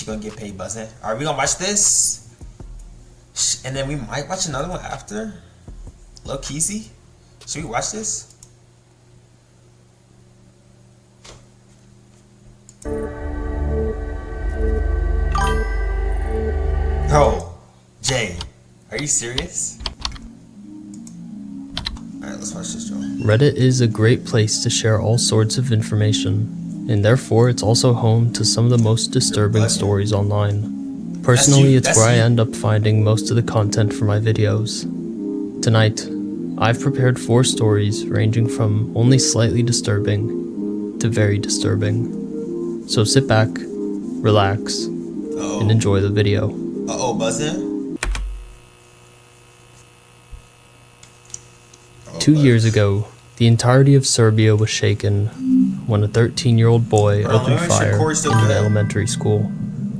she gonna get paid buzzing. Alright, we gonna watch this. And then we might watch another one after. Low Keezy. Should we watch this? Bro, Jay, are you serious? Alright, let's watch this, Joe. Reddit is a great place to share all sorts of information, and therefore it's also home to some of the most disturbing stories online. Personally, it's where I end up finding most of the content for my videos. Tonight, I've prepared 4 stories ranging from only slightly disturbing to very disturbing. So sit back, relax, and enjoy the video. Buzzing? 2 years ago, the entirety of Serbia was shaken when a 13-year-old boy opened fire in an elementary school.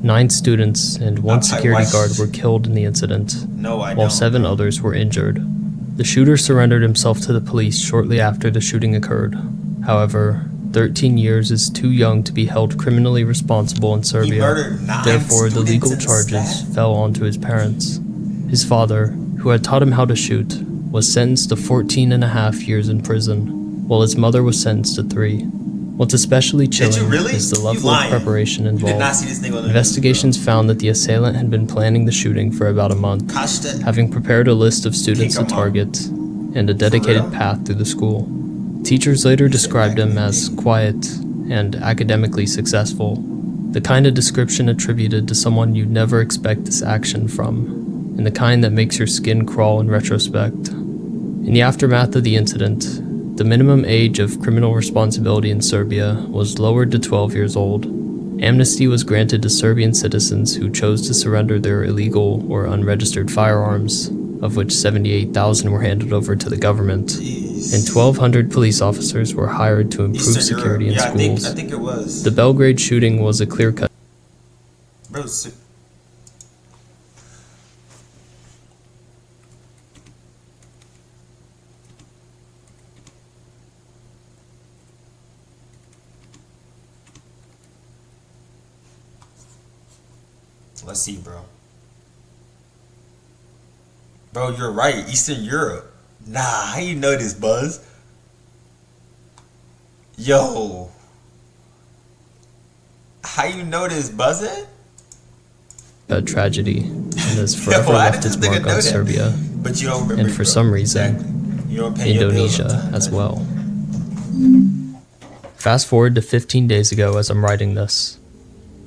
9 students and 1 security guard were killed in the incident, while 7 others were injured. The shooter surrendered himself to the police shortly after the shooting occurred. However, 13 years is too young to be held criminally responsible in Serbia. Therefore, the legal charges fell onto his parents. His father, who had taught him how to shoot, was sentenced to 14.5 years in prison, while his mother was sentenced to 3. What's especially chilling is the level of preparation involved. Investigations found that the assailant had been planning the shooting for about a month, having prepared a list of students to target and a dedicated path through the school. Teachers later described him as quiet and academically successful, the kind of description attributed to someone you'd never expect this action from, and the kind that makes your skin crawl in retrospect. In the aftermath of the incident, the minimum age of criminal responsibility in Serbia was lowered to 12 years old. Amnesty was granted to Serbian citizens who chose to surrender their illegal or unregistered firearms, of which 78,000 were handed over to the government, and 1,200 police officers were hired to improve security in schools. I think it was. The Belgrade shooting was a clear-cut. Bro, let's see, bro. Bro, you're right. Eastern Europe. Nah, how you know this, Buzz? Yo. How you know this, Buzzin'? A tragedy, and has forever left its mark on Serbia, but you don't remember, and for some reason, Indonesia as well. Fast forward to 15 days ago as I'm writing this.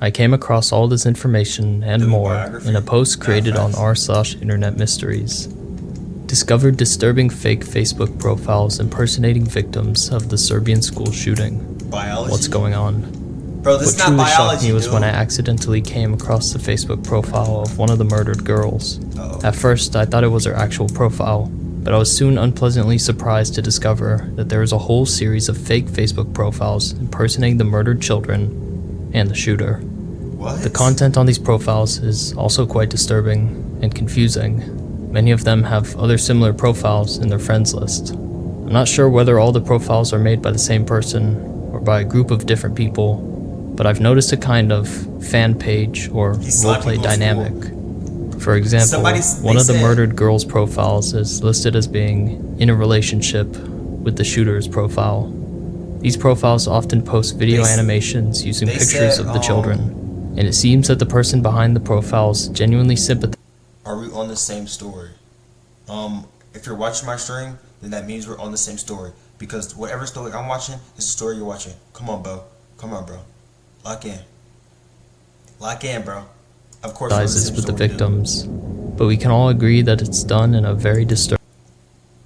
I came across all this information and more in a post created on r/internet mysteries. Discovered disturbing fake Facebook profiles impersonating victims of the Serbian school shooting. What's going on? Bro, this what truly shocked me was when I accidentally came across the Facebook profile of one of the murdered girls. At first, I thought it was her actual profile, but I was soon unpleasantly surprised to discover that there is a whole series of fake Facebook profiles impersonating the murdered children and the shooter. The content on these profiles is also quite disturbing and confusing. Many of them have other similar profiles in their friends list. I'm not sure whether all the profiles are made by the same person or by a group of different people, but I've noticed a kind of fan page or roleplay dynamic. For example, one of the murdered girl's profiles is listed as being in a relationship with the shooter's profile. These profiles often post video animations using pictures of the children, and it seems that the person behind the profiles genuinely sympathize. Are we on the same story? If you're watching my stream, then that means we're on the same story, because whatever story I'm watching is the story you're watching. Come on, bro. Come on, bro. Lock in. Lock in, bro. Of course, with the victims, but we can all agree that it's done in a very disturbing.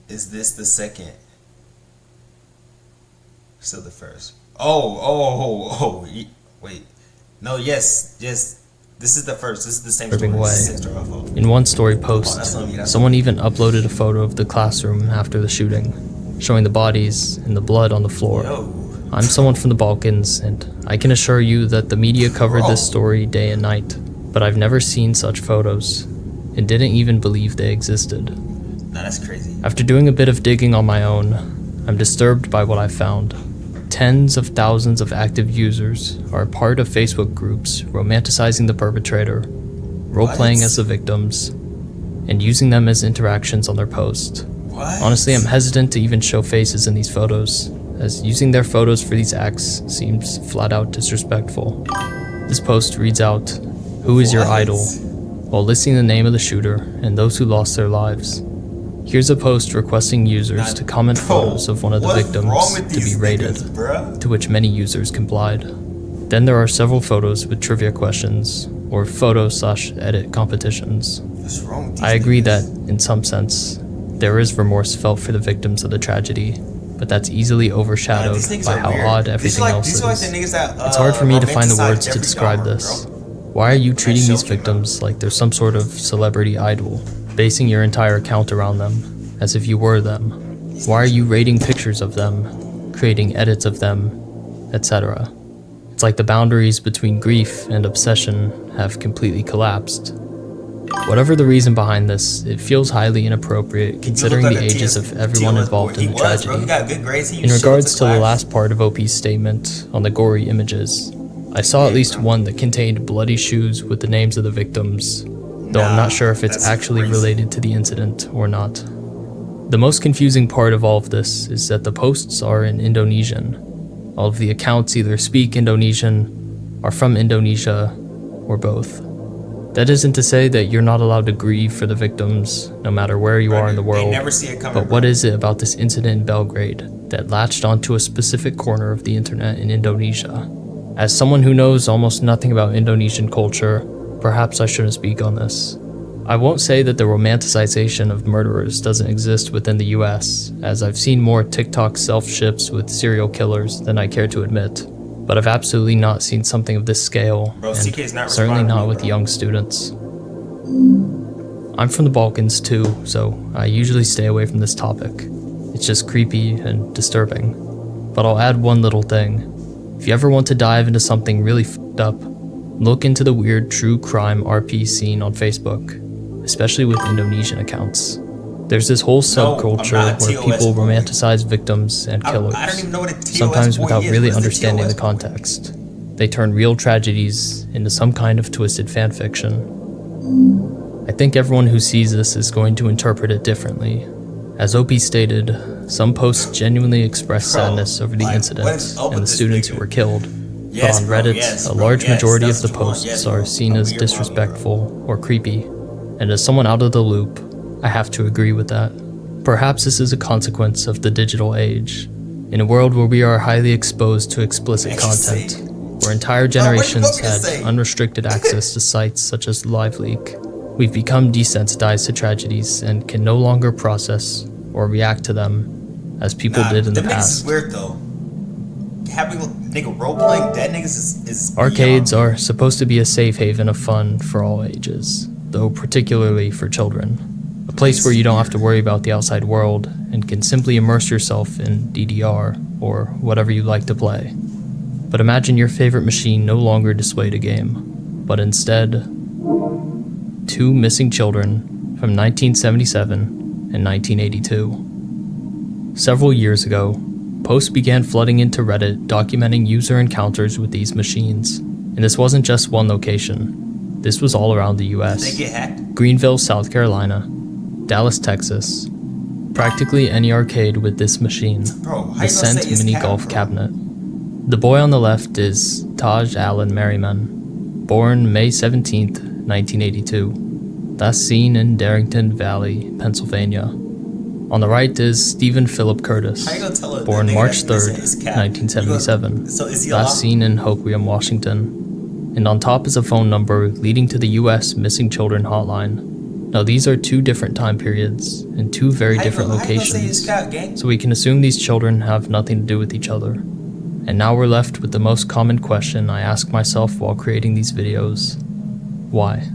Is this the second? Still the first. Wait. No, yes. This is the first. This is the same story. In one story post, someone even uploaded a photo of the classroom after the shooting, showing the bodies and the blood on the floor. I'm someone from the Balkans, and I can assure you that the media covered this story day and night, but I've never seen such photos, and didn't even believe they existed. Nah, that's crazy. After doing a bit of digging on my own, I'm disturbed by what I found. Tens of thousands of active users are a part of Facebook groups romanticizing the perpetrator, role-playing as the victims, and using them as interactions on their post. Honestly, I'm hesitant to even show faces in these photos, as using their photos for these acts seems flat out disrespectful. This post reads out, "Who is your idol?" while listing the name of the shooter and those who lost their lives. Here's a post requesting users to comment photos of one of the victims to be rated, to which many users complied. Then there are several photos with trivia questions, or photo/edit competitions. I agree that, in some sense, there is remorse felt for the victims of the tragedy, but that's easily overshadowed by how odd everything else is. It's hard for me to find the words to describe this. Why are you treating these victims like they're some sort of celebrity idol, basing your entire account around them, as if you were them? Why are you rating pictures of them, creating edits of them, etc.? It's like the boundaries between grief and obsession have completely collapsed. Whatever the reason behind this, it feels highly inappropriate considering the ages of everyone involved in the tragedy. In regards to the last part of OP's statement on the gory images, I saw at least one that contained bloody shoes with the names of the victims, though I'm not sure if it's actually related to the incident or not. The most confusing part of all of this is that the posts are in Indonesian. All of the accounts either speak Indonesian, are from Indonesia, or both. That isn't to say that you're not allowed to grieve for the victims, no matter where you are in the world, but what is it about this incident in Belgrade that latched onto a specific corner of the internet in Indonesia? As someone who knows almost nothing about Indonesian culture, perhaps I shouldn't speak on this. I won't say that the romanticization of murderers doesn't exist within the US, as I've seen more TikTok self-ships with serial killers than I care to admit, but I've absolutely not seen something of this scale, and certainly not with young students. I'm from the Balkans too, so I usually stay away from this topic. It's just creepy and disturbing. But I'll add one little thing. If you ever want to dive into something really f***ed up, look into the weird true crime RP scene on Facebook, especially with Indonesian accounts. There's this whole subculture where people romanticize victims and killers, sometimes without really understanding the context. They turn real tragedies into some kind of twisted fanfiction. I think everyone who sees this is going to interpret it differently. As OP stated, some posts genuinely express sadness over the incident and the students who were killed, but on Reddit, a large majority of the posts are seen as disrespectful or creepy, and as someone out of the loop, I have to agree with that. Perhaps this is a consequence of the digital age. In a world where we are highly exposed to explicit content, where entire generations had unrestricted access to sites such as LiveLeak, we've become desensitized to tragedies and can no longer process or react to them as people did in the past. Weird though. Having role-playing dead niggas is Arcades are supposed to be a safe haven of fun for all ages, though particularly for children. A place where you don't have to worry about the outside world and can simply immerse yourself in DDR or whatever you like to play. But imagine your favorite machine no longer displayed a game, but instead, 2 missing children from 1977 and 1982. Several years ago, posts began flooding into Reddit documenting user encounters with these machines. And this wasn't just one location. This was all around the US. Greenville, South Carolina, Dallas, Texas. Practically any arcade with this machine. The Cent mini golf cabinet. The boy on the left is Taj Allen Merriman, born May 17th, 1982. That's seen in Darrington Valley, Pennsylvania. On the right is Stephen Philip Curtis, born March 3rd, 1977. That's seen in Hoquiam, Washington. And on top is a phone number leading to the US Missing Children Hotline. Now these are 2 different time periods and 2 very different locations, so we can assume these children have nothing to do with each other. And now we're left with the most common question I ask myself while creating these videos. Why?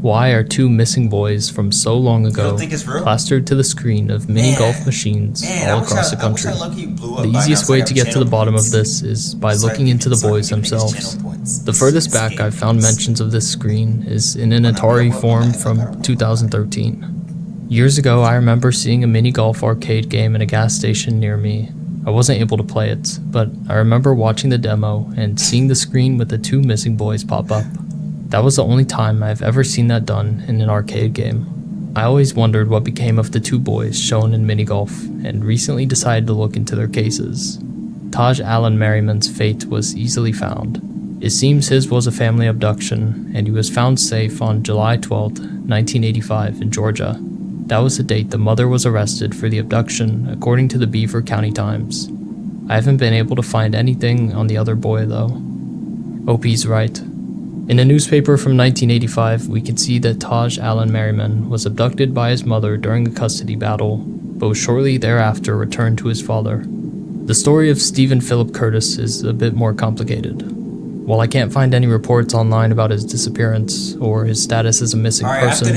Why are 2 missing boys from so long ago plastered to the screen of mini golf machines all across the country? The easiest way to get to the bottom of this is by looking into the boys themselves. The furthest back I've found mentions of this screen is in an Atari forum from 2013. Years ago, I remember seeing a mini golf arcade game in a gas station near me, I wasn't able to play it, but I remember watching the demo and seeing the screen with the 2 missing boys pop up. That was the only time I've ever seen that done in an arcade game. I always wondered what became of the 2 boys shown in minigolf, and recently decided to look into their cases. Taj Allen Merriman's fate was easily found. It seems his was a family abduction, and he was found safe on July 12, 1985 in Georgia. That was the date the mother was arrested for the abduction, according to the Beaver County Times. I haven't been able to find anything on the other boy though. OP's right. In a newspaper from 1985, we can see that Taj Allen Merriman was abducted by his mother during a custody battle, but was shortly thereafter returned to his father. The story of Stephen Philip Curtis is a bit more complicated. While I can't find any reports online about his disappearance or his status as a missing person,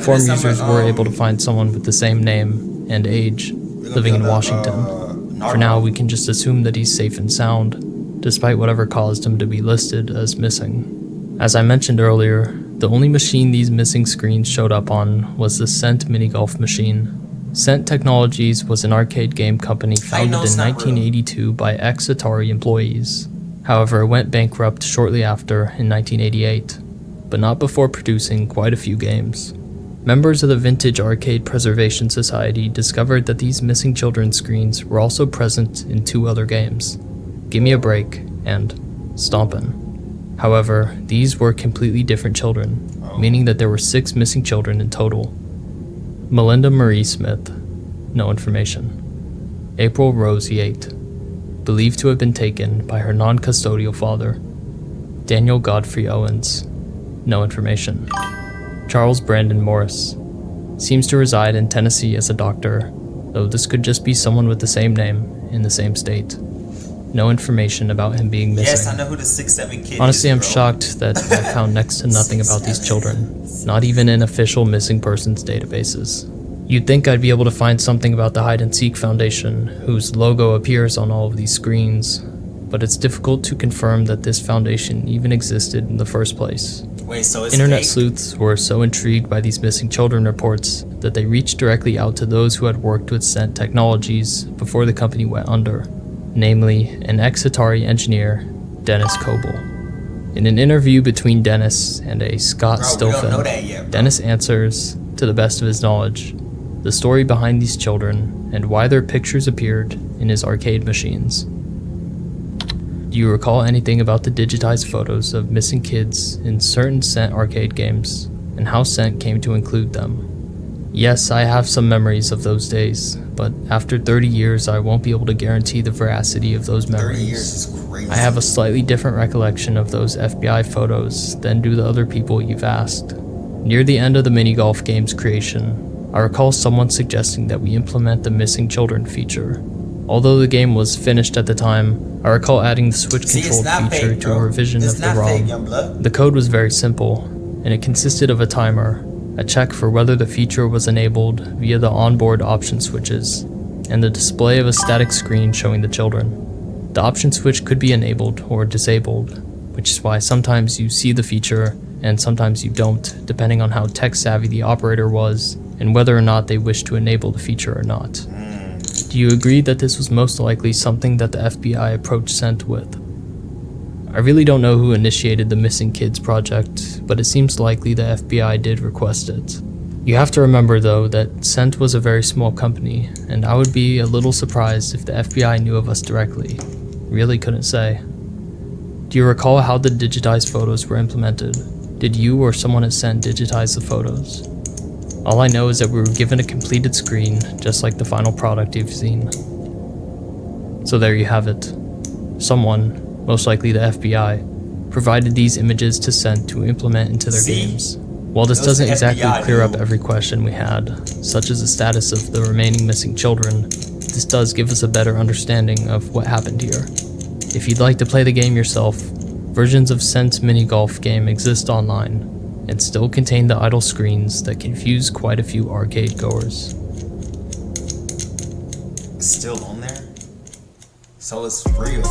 forum users were able to find someone with the same name and age living in Washington. For now, we can just assume that he's safe and sound, despite whatever caused him to be listed as missing. As I mentioned earlier, the only machine these missing screens showed up on was the Cent minigolf machine. Cent Technologies was an arcade game company founded in 1982 by ex-Atari employees. However, it went bankrupt shortly after in 1988, but not before producing quite a few games. Members of the Vintage Arcade Preservation Society discovered that these missing children screens were also present in 2 other games, Gimme a Break and Stompin'. However, these were completely different children, meaning that there were 6 missing children in total. Melinda Marie Smith, no information. April Rose Yates, believed to have been taken by her non-custodial father. Daniel Godfrey Owens, no information. Charles Brandon Morris, seems to reside in Tennessee as a doctor, though this could just be someone with the same name in the same state. No information about him being missing. Yes, I know who the 6'7" kid Honestly, is, I'm bro. shocked that I found next to nothing about these children, not even in official missing persons databases. You'd think I'd be able to find something about the Hide and Seek Foundation, whose logo appears on all of these screens, but it's difficult to confirm that this foundation even existed in the first place. Wait, so it's Internet fake? sleuths were so intrigued by these missing children reports that they reached directly out to those who had worked with Cent Technologies before the company went under, namely an ex-Atari engineer, Dennis Coble. In an interview between Dennis and a Scott Bro, we don't know Stilfen, that yet, bro. Dennis answers, to the best of his knowledge, the story behind these children and why their pictures appeared in his arcade machines. Do you recall anything about the digitized photos of missing kids in certain Cent arcade games and how Cent came to include them? Yes, I have some memories of those days, but after 30 years I won't be able to guarantee the veracity of those 30 memories. years is crazy. I have a slightly different recollection of those FBI photos than do the other people you've asked. Near the end of the minigolf game's creation, I recall someone suggesting that we implement the missing children feature. Although the game was finished at the time, I recall adding the switch controlled feature fake, to bro. a revision It's of the not ROM. fake, young blood. The code was very simple, and it consisted of a timer, a check for whether the feature was enabled via the onboard option switches, and the display of a static screen showing the children. The option switch could be enabled or disabled, which is why sometimes you see the feature and sometimes you don't, depending on how tech-savvy the operator was and whether or not they wished to enable the feature or not. Do you agree that this was most likely something that the FBI approached Cent with? I really don't know who initiated the Missing Kids project, but it seems likely the FBI did request it. You have to remember though that Cent was a very small company, and I would be a little surprised if the FBI knew of us directly. Really couldn't say. Do you recall how the digitized photos were implemented? Did you or someone at Cent digitize the photos? All I know is that we were given a completed screen, just like the final product you've seen. So there you have it. Someone, most likely the FBI, provided these images to Cent to implement into their games. While this doesn't exactly clear up every question we had, such as the status of the remaining missing children, this does give us a better understanding of what happened here. If you'd like to play the game yourself, versions of Cent's minigolf game exist online, and still contain the idle screens that confuse quite a few arcade goers. Still on there? So it's real.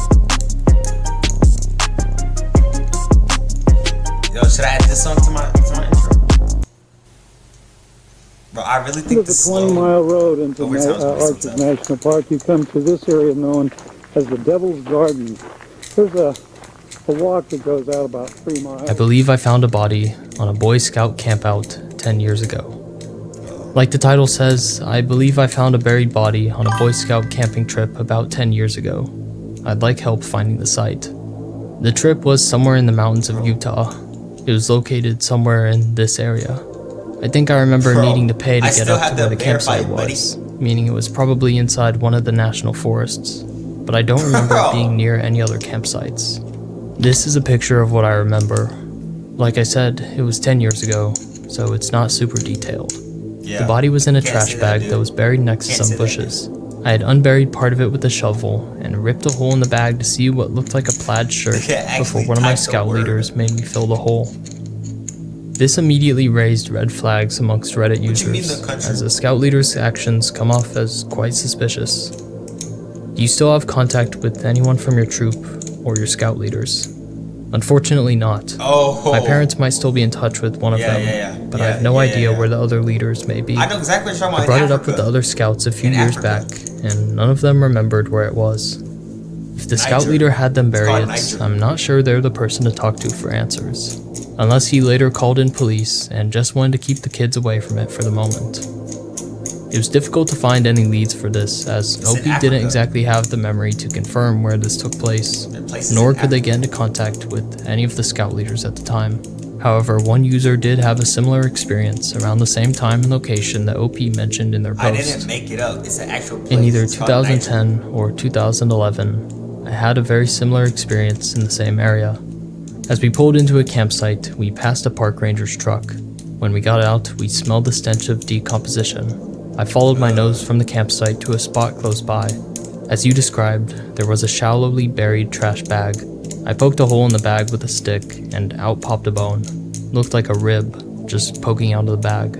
Yo, should I add this song to my intro? Bro, I really think this is a 20-mile road into Arches National Park. You come to this area known as the Devil's Garden. There's a walk that goes out about 3 miles. I believe I found a body on a Boy Scout campout 10 years ago. Like the title says, I believe I found a buried body on a Boy Scout camping trip about 10 years ago. I'd like help finding the site. The trip was somewhere in the mountains of Utah. It was located somewhere in this area. I think I remember needing to pay to get up to where the campsite was, meaning it was probably inside one of the national forests, but I don't remember it being near any other campsites. This is a picture of what I remember. Like I said, it was 10 years ago, so it's not super detailed. The body was in a trash bag that was buried next to some bushes. I had unburied part of it with a shovel and ripped a hole in the bag to see what looked like a plaid shirt before one of my scout leaders made me fill the hole. This immediately raised red flags amongst Reddit users, as the scout leader's actions come off as quite suspicious. Do you still have contact with anyone from your troop or your scout leaders? Unfortunately not. My parents might still be in touch with one of them, but I have no idea where the other leaders may be. I know exactly what you're talking about. I brought it up with the other scouts a few years back, and none of them remembered where it was. If the scout leader had them bury it, I'm not sure they're the person to talk to for answers. Unless he later called in police and just wanted to keep the kids away from it for the moment. It was difficult to find any leads for this, as OP didn't exactly have the memory to confirm where this took place, nor could they get into contact with any of the scout leaders at the time. However, one user did have a similar experience around the same time and location that OP mentioned in their post. I didn't make it up, it's an actual place. In either 2010 or 2011, I had a very similar experience in the same area. As we pulled into a campsite, we passed a park ranger's truck. When we got out, we smelled the stench of decomposition. I followed my nose from the campsite to a spot close by. As you described, there was a shallowly buried trash bag. I poked a hole in the bag with a stick, and out popped a bone. Looked like a rib, just poking out of the bag.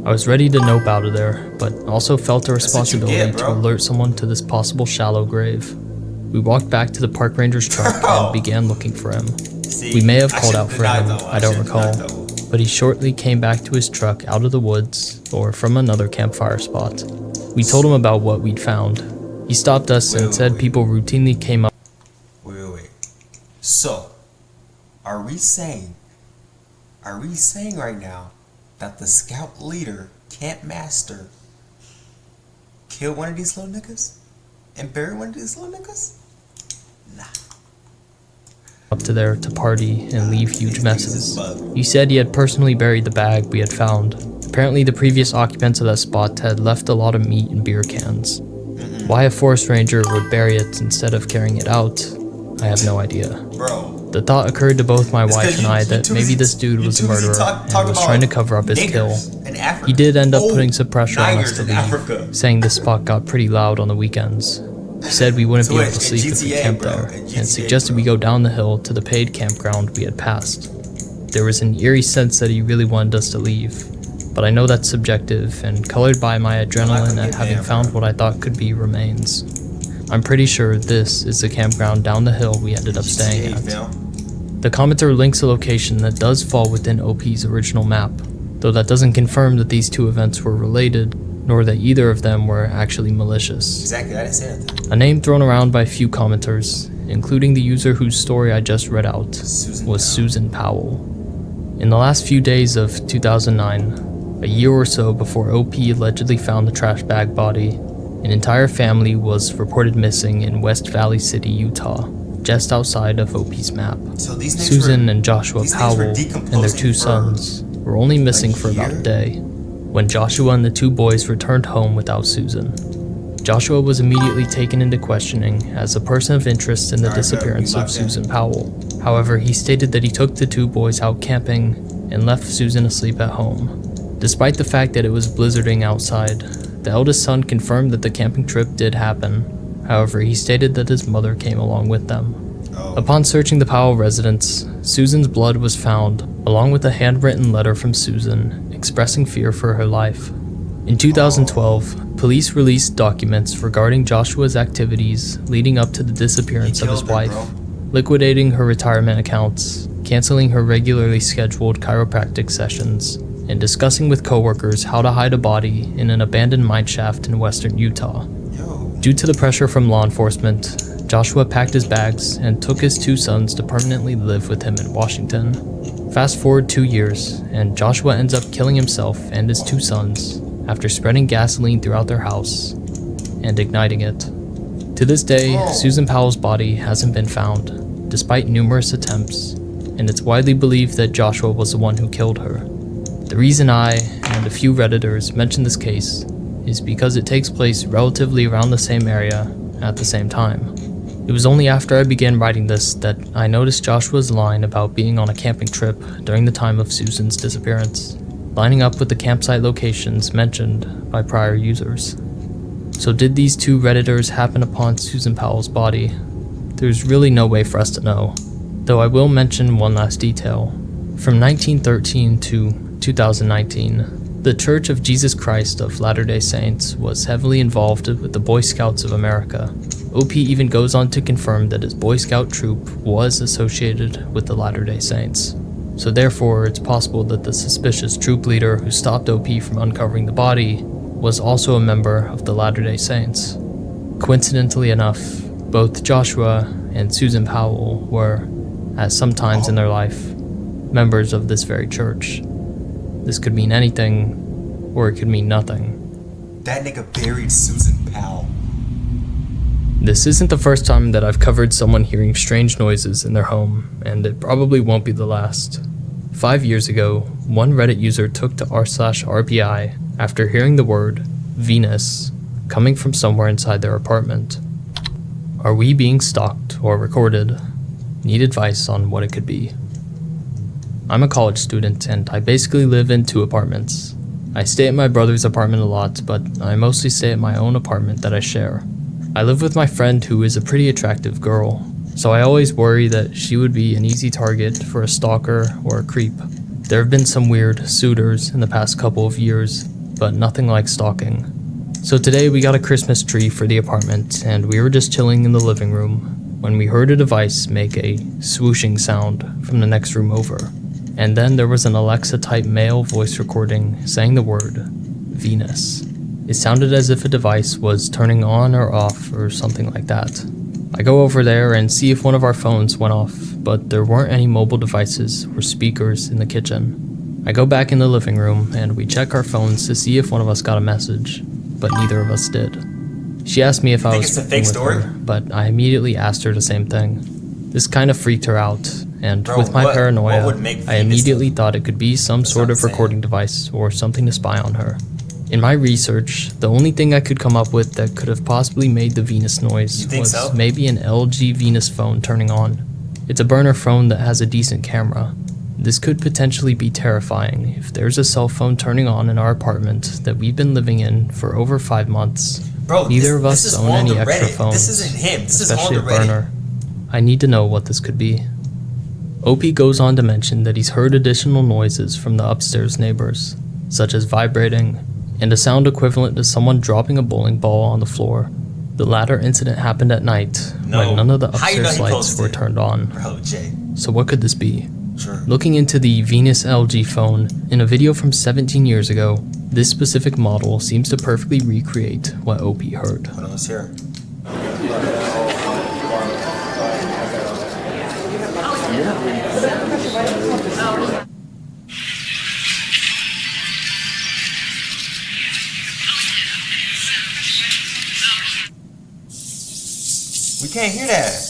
I was ready to nope out of there, but also felt a responsibility to alert someone to this possible shallow grave. We walked back to the park ranger's truck and began looking for him. We may have called out for him, I don't recall, but he shortly came back to his truck out of the woods or from another campfire spot. We told him about what we'd found. He stopped us and said people routinely came up. Wait. So, are we saying right now that the scout leader, Camp Master, killed one of these little niggas? And buried one of these little niggas? Nah. Up to there to party and leave huge messes. He said he had personally buried the bag we had found. Apparently the previous occupants of that spot had left a lot of meat in beer cans. Why a forest ranger would bury it instead of carrying it out, I have no idea. Bro. The thought occurred to both my wife and I that maybe this dude was a murderer and was trying to cover up his kill. He did end up putting some pressure on us to leave, saying this spot got pretty loud on the weekends. He said we wouldn't be able to sleep if we camped there, and suggested we go down the hill to the paid campground we had passed. There was an eerie sense that he really wanted us to leave, but I know that's subjective and colored by my adrenaline at having found what I thought could be remains. I'm pretty sure this is the campground down the hill we ended up staying at. The commenter links a location that does fall within OP's original map, though that doesn't confirm that these two events were related, nor that either of them were actually malicious. Exactly, I didn't say that. A name thrown around by a few commenters, including the user whose story I just read out, was Susan Powell. In the last few days of 2009, a year or so before OP allegedly found the trash bag body, an entire family was reported missing in West Valley City, Utah, just outside of OP's map. So Susan and Joshua Powell and their two sons were only missing for about a day, when Joshua and the two boys returned home without Susan. Joshua was immediately taken into questioning as a person of interest in the disappearance of Susan Powell. However, he stated that he took the two boys out camping and left Susan asleep at home. Despite the fact that it was blizzarding outside, the eldest son confirmed that the camping trip did happen. However, he stated that his mother came along with them. Upon searching the Powell residence, Susan's blood was found, along with a handwritten letter from Susan expressing fear for her life. In 2012, police released documents regarding Joshua's activities leading up to the disappearance of his wife, liquidating her retirement accounts, canceling her regularly scheduled chiropractic sessions, and discussing with coworkers how to hide a body in an abandoned mineshaft in western Utah. Due to the pressure from law enforcement, Joshua packed his bags and took his 2 sons to permanently live with him in Washington. Fast forward 2 years, and Joshua ends up killing himself and his 2 sons after spreading gasoline throughout their house and igniting it. To this day, Susan Powell's body hasn't been found, despite numerous attempts, and it's widely believed that Joshua was the one who killed her. The reason I, and a few Redditors, mention this case is because it takes place relatively around the same area at the same time. It was only after I began writing this that I noticed Joshua's line about being on a camping trip during the time of Susan's disappearance, lining up with the campsite locations mentioned by prior users. So did these 2 Redditors happen upon Susan Powell's body? There's really no way for us to know, though I will mention one last detail. From 1913 to 2019, the Church of Jesus Christ of Latter-day Saints was heavily involved with the Boy Scouts of America. OP even goes on to confirm that his Boy Scout troop was associated with the Latter-day Saints. So therefore, it's possible that the suspicious troop leader who stopped OP from uncovering the body was also a member of the Latter-day Saints. Coincidentally enough, both Joshua and Susan Powell were, at some times in their life, members of this very church. This could mean anything, or it could mean nothing. That nigga buried Susan Powell. This isn't the first time that I've covered someone hearing strange noises in their home, and it probably won't be the last. 5 years ago, one Reddit user took to r/RPI after hearing the word Venus coming from somewhere inside their apartment. Are we being stalked or recorded? Need advice on what it could be. I'm a college student and I basically live in 2 apartments. I stay at my brother's apartment a lot, but I mostly stay at my own apartment that I share. I live with my friend who is a pretty attractive girl, so I always worry that she would be an easy target for a stalker or a creep. There have been some weird suitors in the past couple of years, but nothing like stalking. So today we got a Christmas tree for the apartment and we were just chilling in the living room when we heard a device make a swooshing sound from the next room over. And then there was an Alexa-type male voice recording saying the word Venus. It sounded as if a device was turning on or off or something like that. I go over there and see if one of our phones went off, but there weren't any mobile devices or speakers in the kitchen. I go back in the living room and we check our phones to see if one of us got a message, but neither of us did. She asked me if I was fake story, but I immediately asked her the same thing. This kind of freaked her out, and with my paranoia, I immediately thought it could be some sort of recording device or something to spy on her. In my research, the only thing I could come up with that could have possibly made the Venus noise was maybe an LG Venus phone turning on. It's a burner phone that has a decent camera. This could potentially be terrifying if there's a cell phone turning on in our apartment that we've been living in for over 5 months. Bro, neither of us own any extra phones, this isn't him. This especially is on a burner. I need to know what this could be. OP goes on to mention that he's heard additional noises from the upstairs neighbors, such as vibrating, and a sound equivalent to someone dropping a bowling ball on the floor. The latter incident happened at night, when none of the upstairs lights were turned on. Bro, Jay. So what could this be? Sure. Looking into the Venus LG phone, in a video from 17 years ago, this specific model seems to perfectly recreate what OP heard. Hold on, let's hear it. We can't hear that.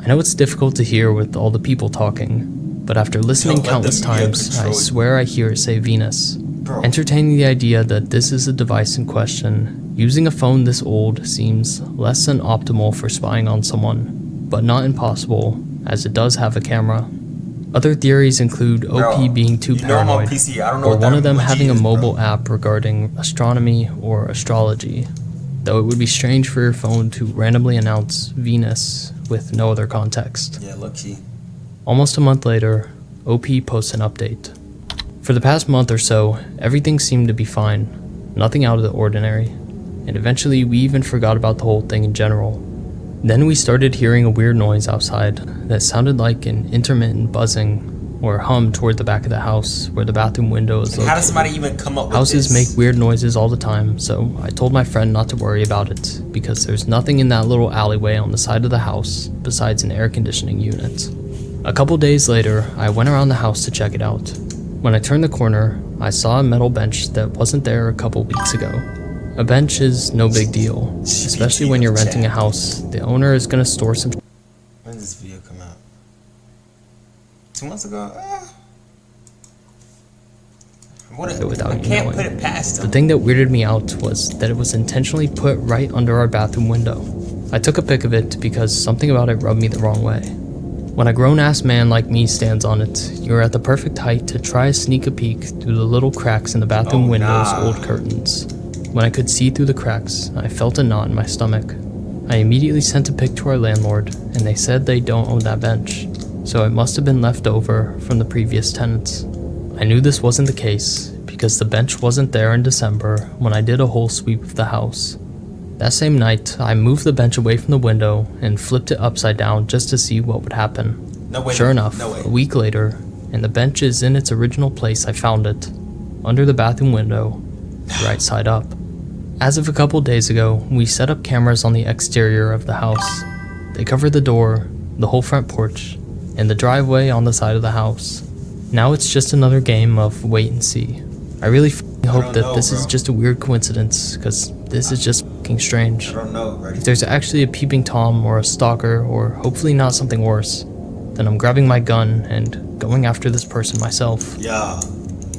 I know it's difficult to hear with all the people talking, but after listening countless times, I swear I hear it say Venus. Bro. Entertaining the idea that this is a device in question, using a phone this old seems less than optimal for spying on someone, but not impossible, as it does have a camera. Other theories include OP being too paranoid, or one of them having a mobile app regarding astronomy or astrology, though it would be strange for your phone to randomly announce Venus with no other context. Yeah, low-key. Almost a month later, OP posts an update. For the past month or so, everything seemed to be fine, nothing out of the ordinary, and eventually we even forgot about the whole thing in general. Then we started hearing a weird noise outside that sounded like an intermittent buzzing or hum toward the back of the house where the bathroom window is located. How does somebody even come up with Houses this? make weird noises all the time, so I told my friend not to worry about it because there's nothing in that little alleyway on the side of the house besides an air conditioning unit. A couple days later, I went around the house to check it out. When I turned the corner, I saw a metal bench that wasn't there a couple weeks ago. A bench is no big deal, especially when you're renting a house. The owner is going to store some... When did this video come out? 2 months ago? I can't put it past them. The thing that weirded me out was that it was intentionally put right under our bathroom window. I took a pic of it because something about it rubbed me the wrong way. When a grown-ass man like me stands on it, you're at the perfect height to try to sneak a peek through the little cracks in the bathroom window's old curtains. When I could see through the cracks, I felt a knot in my stomach. I immediately sent a pic to our landlord, and they said they don't own that bench, so it must have been left over from the previous tenants. I knew this wasn't the case, because the bench wasn't there in December when I did a whole sweep of the house. That same night, I moved the bench away from the window and flipped it upside down just to see what would happen. Sure enough, a week later, and the bench is in its original place I found it, under the bathroom window, right side up. As of a couple days ago, we set up cameras on the exterior of the house. They covered the door, the whole front porch, and the driveway on the side of the house. Now it's just another game of wait and see. I really hope that this is just a weird coincidence, because this is just fucking strange. If there's actually a peeping Tom or a stalker, or hopefully not something worse, then I'm grabbing my gun and going after this person myself. Yeah.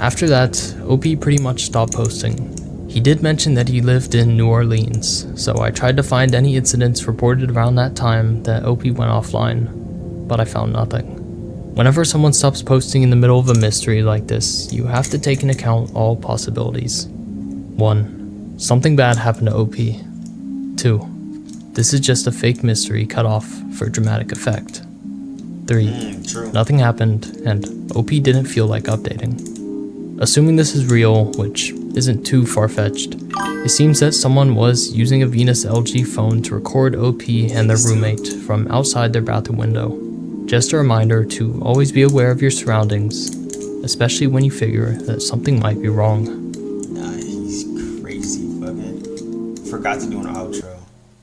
After that, OP pretty much stopped posting. He did mention that he lived in New Orleans, so I tried to find any incidents reported around that time that OP went offline, but I found nothing. Whenever someone stops posting in the middle of a mystery like this, you have to take into account all possibilities. 1. Something bad happened to OP. 2. This is just a fake mystery cut off for dramatic effect. 3. Nothing happened, and OP didn't feel like updating. Assuming this is real, which isn't too far-fetched, it seems that someone was using a Venus LG phone to record OP and their roommate from outside their bathroom window. Just a reminder to always be aware of your surroundings, especially when you figure that something might be wrong. Nah, he's crazy, fucking. Forgot to do an outro.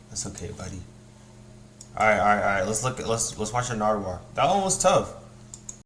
That's okay, buddy. Alright. Let's watch a Nardwar. That one was tough.